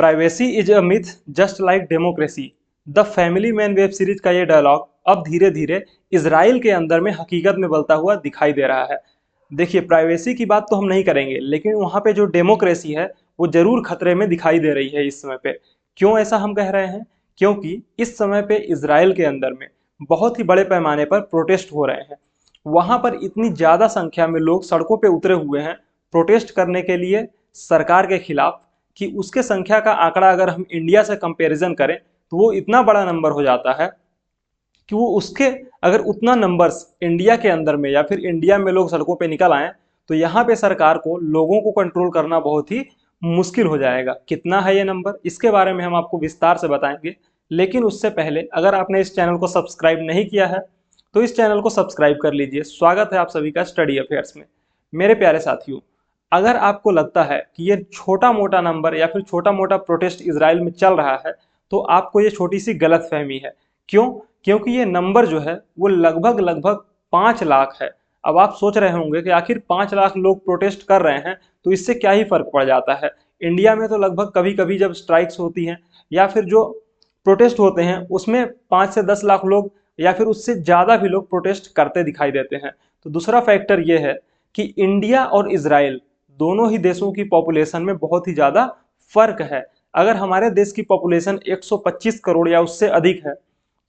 Privacy is a myth just like democracy. The family man web series का ये dialogue अब धीरे धीरे इजराइल के अंदर में हकीकत में बलता हुआ दिखाई दे रहा है। देखिए, प्राइवेसी की बात तो हम नहीं करेंगे, लेकिन वहाँ पे जो डेमोक्रेसी है वो जरूर खतरे में दिखाई दे रही है इस समय पे। क्यों ऐसा हम कह रहे हैं? क्योंकि इस समय पे इजराइल के अंदर में बहुत ही बड़े पैमाने पर प्रोटेस्ट हो रहे हैं। वहाँ पर इतनी ज़्यादा संख्या में लोग सड़कों पे उतरे हुए हैं प्रोटेस्ट करने के लिए सरकार के खिलाफ, कि उसके संख्या का आंकड़ा अगर हम इंडिया से कंपैरिजन करें तो वो इतना बड़ा नंबर हो जाता है कि वो उसके अगर उतना नंबर्स इंडिया के अंदर में या फिर इंडिया में लोग सड़कों पे निकल आए तो यहाँ पे सरकार को लोगों को कंट्रोल करना बहुत ही मुश्किल हो जाएगा। कितना है ये नंबर, इसके बारे में हम आपको विस्तार से बताएंगे। लेकिन उससे पहले अगर आपने इस चैनल को सब्सक्राइब नहीं किया है तो इस चैनल को सब्सक्राइब कर लीजिए। स्वागत है आप सभी का स्टडी अफेयर्स में। मेरे प्यारे साथियों, अगर आपको लगता है कि ये छोटा मोटा नंबर या फिर छोटा मोटा प्रोटेस्ट इजराइल में चल रहा है तो आपको ये छोटी सी गलतफहमी है। क्यों? क्योंकि ये नंबर जो है वो लगभग लगभग 5 लाख है। अब आप सोच रहे होंगे कि आखिर 5 लाख लोग प्रोटेस्ट कर रहे हैं तो इससे क्या ही फर्क पड़ जाता है। इंडिया में तो लगभग कभी कभी जब स्ट्राइक्स होती हैं या फिर जो प्रोटेस्ट होते हैं उसमें 5 से 10 लाख लोग या फिर उससे ज़्यादा भी लोग प्रोटेस्ट करते दिखाई देते हैं। तो दूसरा फैक्टर ये है कि इंडिया और इजराइल दोनों ही देशों की पॉपुलेशन में बहुत ही ज़्यादा फर्क है। अगर हमारे देश की पॉपुलेशन 125 करोड़ या उससे अधिक है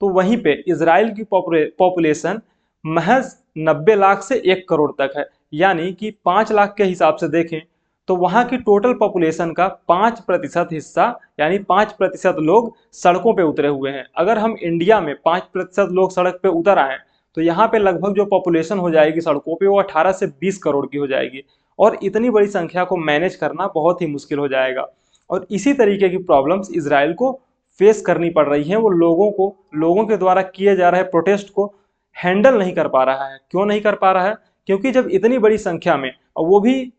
तो वहीं पे इजराइल की पॉपुलेशन महज 90 लाख से 1 करोड़ तक है। यानी कि 5 लाख के हिसाब से देखें तो वहां की टोटल पॉपुलेशन का 5% हिस्सा यानी 5% लोग सड़कों पे उतरे हुए हैं। अगर हम इंडिया में 5% लोग सड़क पे उतर आए तो यहाँ पे लगभग जो पॉपुलेशन हो जाएगी सड़कों पे वो 18 से 20 करोड़ की हो जाएगी और इतनी बड़ी संख्या को मैनेज करना बहुत ही मुश्किल हो जाएगा। और इसी तरीके की प्रॉब्लम्स इजराइल को फेस करनी पड़ रही हैं। वो लोगों के द्वारा किए जा रहे प्रोटेस्ट को हैंडल नहीं कर पा रहा है। क्यों नहीं कर पा रहा है? क्योंकि जब इतनी बड़ी संख्या में, और वो भी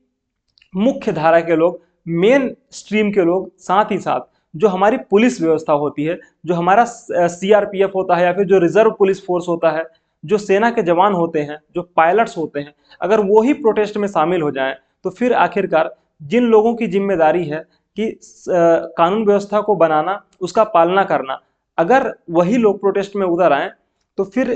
मुख्य धारा के लोग, मेन स्ट्रीम के लोग, साथ ही साथ जो हमारी पुलिस व्यवस्था होती है, जो हमारा सीआरपीएफ होता है या फिर जो रिजर्व पुलिस फोर्स होता है, जो सेना के जवान होते हैं, जो पायलट्स होते हैं, अगर वो ही प्रोटेस्ट में शामिल हो जाएं तो फिर आखिरकार जिन लोगों की जिम्मेदारी है कि कानून व्यवस्था को बनाना, उसका पालना करना, अगर वही लोग प्रोटेस्ट में उतर आए तो फिर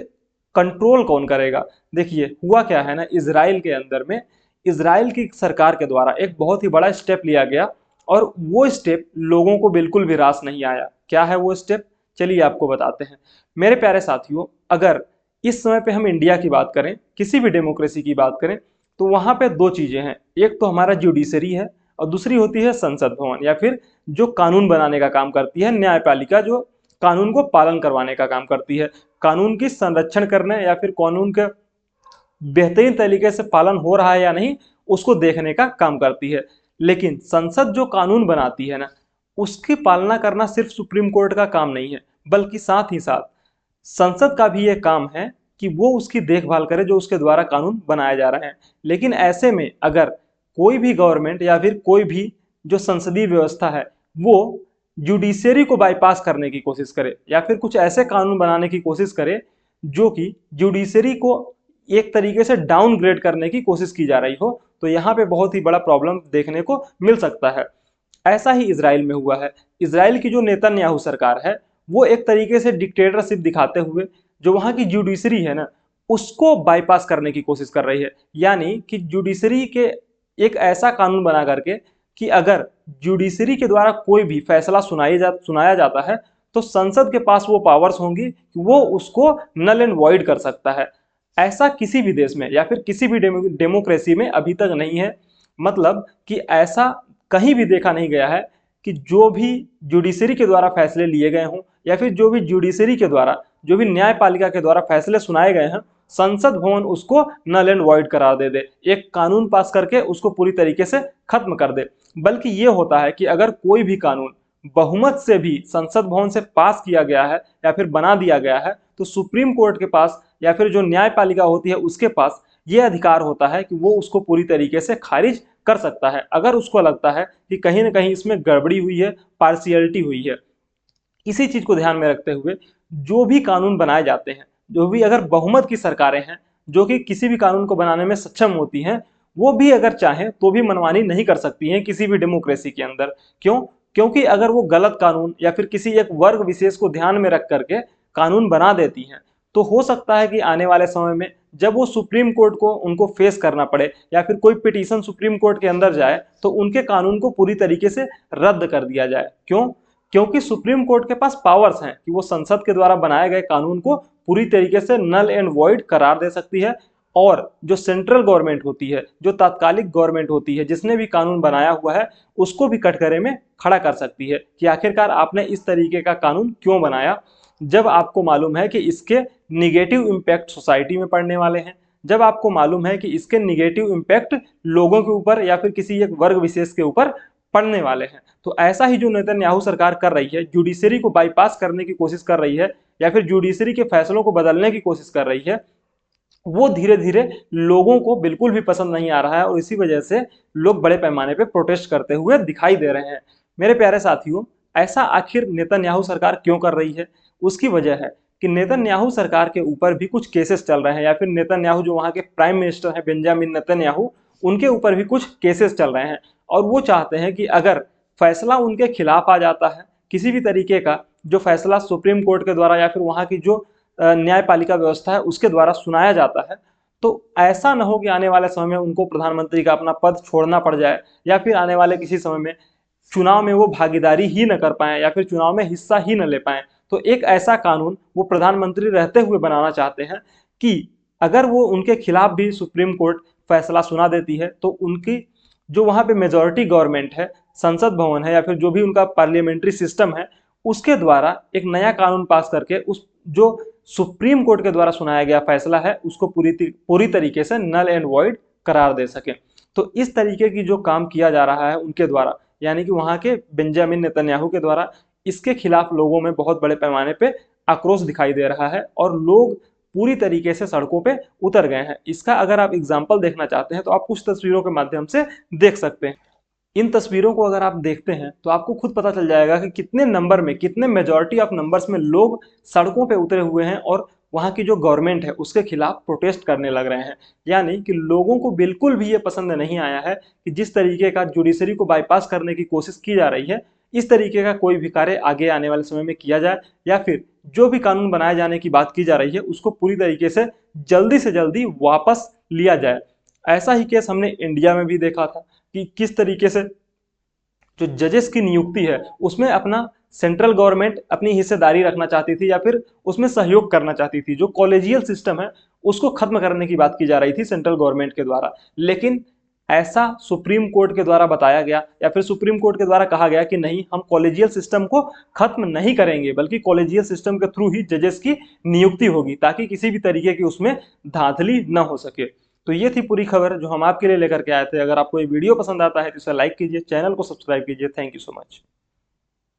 कंट्रोल कौन करेगा? देखिए, हुआ क्या है ना, इजराइल के अंदर में इजराइल की सरकार के द्वारा एक बहुत ही बड़ा स्टेप लिया गया और वो स्टेप लोगों को बिल्कुल भी रास नहीं आया। क्या है वो स्टेप? चलिए आपको बताते हैं। मेरे प्यारे साथियों, अगर इस समय पे हम इंडिया की बात करें, किसी भी डेमोक्रेसी की बात करें, तो वहां पे दो चीजें हैं। एक तो हमारा जुडिशरी है और दूसरी होती है संसद भवन, या फिर जो कानून बनाने का काम करती है न्यायपालिका, जो कानून को पालन करवाने का काम करती है, कानून की संरक्षण करने या फिर कानून के बेहतरीन तरीके से पालन हो रहा है या नहीं उसको देखने का काम करती है। लेकिन संसद जो कानून बनाती है ना, उसकी पालना करना सिर्फ सुप्रीम कोर्ट का काम नहीं है, बल्कि साथ ही साथ संसद का भी यह काम है कि वो उसकी देखभाल करे जो उसके द्वारा कानून बनाए जा रहे हैं। लेकिन ऐसे में अगर कोई भी गवर्नमेंट या फिर कोई भी जो संसदीय व्यवस्था है वो जुडिशरी को बाईपास करने की कोशिश करे या फिर कुछ ऐसे कानून बनाने की कोशिश करे जो कि जुडिशरी को एक तरीके से डाउनग्रेड करने की कोशिश की जा रही हो, तो यहाँ पे बहुत ही बड़ा प्रॉब्लम देखने को मिल सकता है। ऐसा ही इजराइल में हुआ है। इजराइल की जो नेतन्याहू सरकार है वो एक तरीके से डिक्टेटरशिप दिखाते हुए जो वहाँ की जुडिशरी है ना उसको बाईपास करने की कोशिश कर रही है। यानी कि जुडिशरी के एक ऐसा कानून बना करके कि अगर जुडिशरी के द्वारा कोई भी फैसला सुनाया जाता है तो संसद के पास वो पावर्स होंगी कि वो उसको नल एंड वॉइड कर सकता है। ऐसा किसी भी देश में या फिर किसी भी डेमोक्रेसी में अभी तक नहीं है। मतलब कि ऐसा कहीं भी देखा नहीं गया है कि जो भी जुडिशरी के द्वारा फैसले लिए गए हों या फिर जो भी जुडिशरी के द्वारा, जो भी न्यायपालिका के द्वारा फैसले सुनाए गए हैं, संसद भवन उसको नल एंड वॉइड करा दे, एक कानून पास करके उसको पूरी तरीके से खत्म कर दे। बल्कि ये होता है कि अगर कोई भी कानून बहुमत से भी संसद भवन से पास किया गया है या फिर बना दिया गया है तो सुप्रीम कोर्ट के पास या फिर जो न्यायपालिका होती है उसके पास ये अधिकार होता है कि वो उसको पूरी तरीके से खारिज कर सकता है अगर उसको लगता है कि कहीं ना कहीं इसमें गड़बड़ी हुई है, पार्शियलिटी हुई है। इसी चीज को ध्यान में रखते हुए जो भी कानून बनाए जाते हैं, जो भी अगर बहुमत की सरकारें हैं जो कि किसी भी कानून को बनाने में सक्षम होती हैं, वो भी अगर चाहें तो भी मनमानी नहीं कर सकती हैं किसी भी डेमोक्रेसी के अंदर। क्यों? क्योंकि अगर वो गलत कानून या फिर किसी एक वर्ग विशेष को ध्यान में रख करके कानून बना देती हैं, तो हो सकता है कि आने वाले समय में जब वो सुप्रीम कोर्ट को उनको फेस करना पड़े या फिर कोई पिटीशन सुप्रीम कोर्ट के अंदर जाए, तो उनके कानून को पूरी तरीके से रद्द कर दिया जाए। क्यों? क्योंकि सुप्रीम कोर्ट के पास पावर्स हैं कि वो संसद के द्वारा बनाए गए कानून को पूरी तरीके से नल एंड वॉइड करार दे सकती है, और जो सेंट्रल गवर्नमेंट होती है, जो तात्कालिक गवर्नमेंट होती है, जिसने भी कानून बनाया हुआ है, उसको भी कटघरे में खड़ा कर सकती है कि आखिरकार आपने इस तरीके का कानून क्यों बनाया, जब आपको मालूम है कि इसके निगेटिव इम्पैक्ट सोसाइटी में पड़ने वाले हैं, जब आपको मालूम है कि इसके निगेटिव इम्पैक्ट लोगों के ऊपर या फिर किसी एक वर्ग विशेष के ऊपर पड़ने वाले हैं। तो ऐसा ही जो नेतन्याहू सरकार कर रही है, जुडिशरी को बाईपास करने की कोशिश कर रही है या फिर जुडिशरी के फैसलों को बदलने की कोशिश कर रही है, वो धीरे धीरे लोगों को बिल्कुल भी पसंद नहीं आ रहा है, और इसी वजह से लोग बड़े पैमाने पे प्रोटेस्ट करते हुए दिखाई दे रहे हैं। मेरे प्यारे साथियों, ऐसा आखिर नेतन्याहू सरकार क्यों कर रही है? उसकी वजह है कि नेतन्याहू सरकार के ऊपर भी कुछ केसेस चल रहे हैं, या फिर नेतन्याहू जो वहां के प्राइम मिनिस्टर हैं बेंजामिन नेतन्याहू, उनके ऊपर भी कुछ केसेस चल रहे हैं। और वो चाहते हैं कि अगर फैसला उनके खिलाफ आ जाता है, किसी भी तरीके का जो फैसला सुप्रीम कोर्ट के द्वारा या फिर वहां की जो न्यायपालिका व्यवस्था है उसके द्वारा सुनाया जाता है, तो ऐसा न हो कि आने वाले समय में उनको प्रधानमंत्री का अपना पद छोड़ना पड़ जाए, या फिर आने वाले किसी समय में चुनाव में वो भागीदारी ही न कर पाए या फिर चुनाव में हिस्सा ही न ले पाए। तो एक ऐसा कानून वो प्रधानमंत्री रहते हुए बनाना चाहते हैं कि अगर वो उनके खिलाफ भी सुप्रीम कोर्ट फैसला सुना देती है, तो उनकी जो वहां पे मेजोरिटी गवर्नमेंट है, संसद भवन है, या फिर जो भी उनका पार्लियामेंट्री सिस्टम है, उसके द्वारा एक नया कानून पास करके उस जो सुप्रीम कोर्ट के द्वारा सुनाया गया फैसला है उसको पूरी तरीके से नल एंड वॉइड करार दे सके। तो इस तरीके की जो काम किया जा रहा है उनके द्वारा, यानी कि वहां के बेंजामिन नेतन्याहू के द्वारा, इसके खिलाफ लोगों में बहुत बड़े पैमाने पे आक्रोश दिखाई दे रहा है और लोग पूरी तरीके से सड़कों पे उतर गए हैं। इसका अगर आप एग्जाम्पल देखना चाहते हैं तो आप कुछ तस्वीरों के माध्यम से देख सकते हैं। इन तस्वीरों को अगर आप देखते हैं तो आपको खुद पता चल जाएगा कि कितने नंबर में, कितने मेजॉरिटी ऑफ नंबर्स में लोग सड़कों पे उतरे हुए हैं और वहां की जो गवर्नमेंट है उसके खिलाफ प्रोटेस्ट करने लग रहे हैं। यानी कि लोगों को बिल्कुल भी ये पसंद नहीं आया है कि जिस तरीके का जुडिशरी को बाईपास करने की कोशिश की जा रही है, इस तरीके का कोई भी कार्य आगे आने वाले समय में किया जाए, या फिर जो भी कानून बनाए जाने की बात की जा रही है उसको पूरी तरीके से जल्दी वापस लिया जाए। ऐसा ही केस हमने इंडिया में भी देखा था कि किस तरीके से जो जजेस की नियुक्ति है उसमें अपना सेंट्रल गवर्नमेंट अपनी हिस्सेदारी रखना चाहती थी या फिर उसमें सहयोग करना चाहती थी। जो कॉलेजियल सिस्टम है उसको खत्म करने की बात की जा रही थी सेंट्रल गवर्नमेंट के द्वारा, लेकिन ऐसा सुप्रीम कोर्ट के द्वारा बताया गया या फिर सुप्रीम कोर्ट के द्वारा कहा गया कि नहीं, हम कॉलेजियल सिस्टम को खत्म नहीं करेंगे, बल्कि कॉलेजियल सिस्टम के थ्रू ही जजेस की नियुक्ति होगी, ताकि किसी भी तरीके की उसमें धांधली न हो सके। तो ये थी पूरी खबर जो हम आपके लिए लेकर के आए थे। अगर आपको ये वीडियो पसंद आता है तो इसे लाइक कीजिए, चैनल को सब्सक्राइब कीजिए। Thank you so much.